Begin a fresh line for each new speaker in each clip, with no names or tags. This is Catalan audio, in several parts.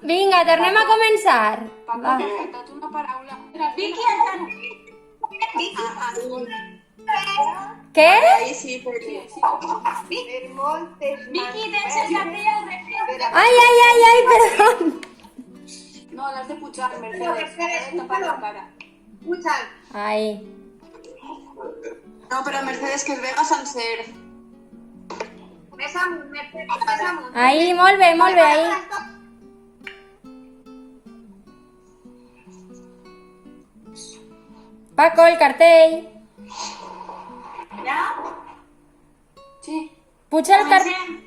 Vinga, tornem a començar.
Paco,
Va.
m'ha faltat una paraula.
Vicky,
Què?
Ahí sí, Feli.
Per moltes
Vicky, tens el cartell al revés.
Ai, perdó.
No, l'has de pujar, Mercedes. Has de tapar la cara.
Puja'l.
Ai.
No, però Mercedes, que es vega sencer.
Més amunt, més amunt.
Ai, molt bé, ahí. Paco, el cartell.
Ja?
Sí.
Puja el cartell.
Comencem.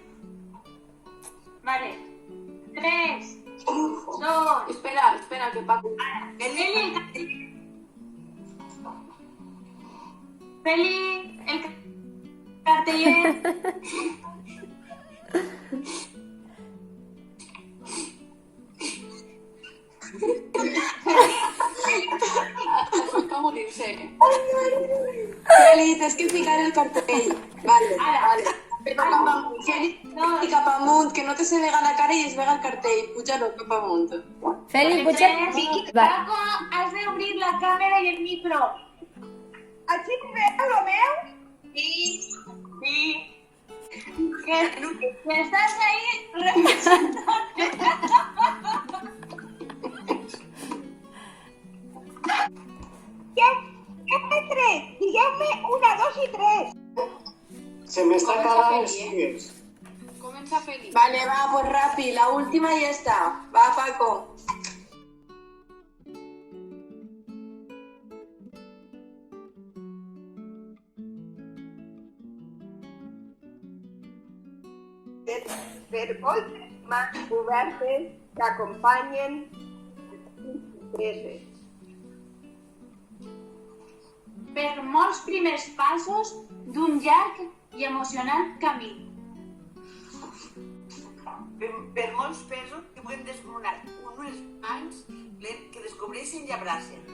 Vale. 3, 2,
Espera, que Paco...
Feli, el cartell. Feli, el carteller.
Això és que morir-se.
Feli, tens que ficar el cartell. Vale,
Ara.
vale. Però cap amunt, Feli, i cap amunt, que no te se vega la cara i es vega el cartell. Puja-lo cap amunt.
Feli, puja... Va.
Paco, has d'obrir la càmera i el micro.
Així que veu lo meu?
Sí. Que estàs ahí representant.
Què he tret? Digueu-me 1, 2 i 3.
Se me está
Comença
acabando,
Feli,
sigues.
Comença Feli.
Vale, va, pues rápido, la última ya está. Va, Paco.
Per moltes mans obertes que acompanyen les
Per molts primers passos d'un llarg i emocionant camí.
Per molts pesos que puguem desmonar unes mans que descobreixen i abracen.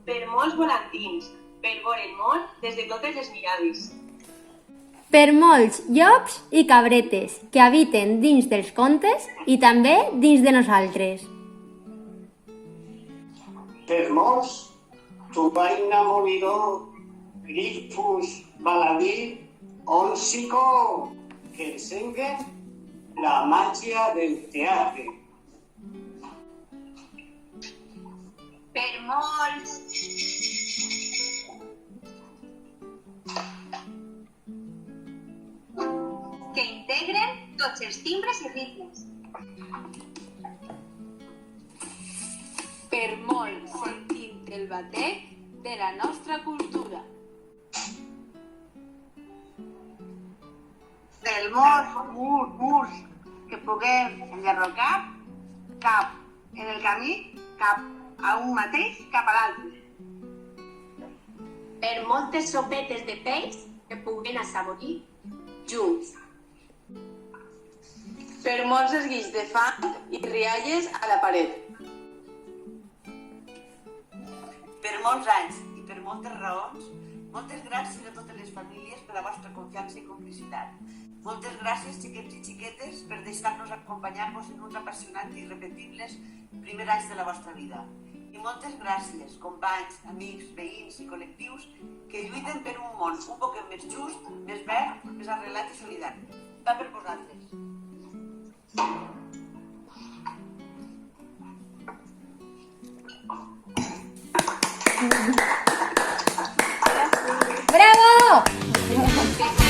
Per molts volantins, per veure el món des de totes les mirades.
Per molts llops i cabretes que habiten dins dels contes i també dins de nosaltres.
Per molts, tu vaina molidor, grifus, baladí, ònsico, que encenguen la màgia del teatre.
Per molts
que integren tots els timbres i ritmes.
Per molt sentint el batec de la nostra cultura.
Per molts murs que puguem enderrocar cap en el camí, cap a un mateix, cap a l'altre.
Per moltes sopetes de peix que puguen assaborir junts.
Per molts esguix de fang i rialles a la paret.
Per molts anys i per moltes raons, moltes gràcies a totes les famílies per la vostra confiança i complicitat. Moltes gràcies, xiquets i xiquetes, per deixar-nos acompanyar-vos en uns apassionants i irrepetibles primers anys de la vostra vida. I moltes gràcies, companys, amics, veïns i col·lectius que lluiten per un món un poc més just, més verd, més arrelat i solidari. Va per vosaltres.
Bravo!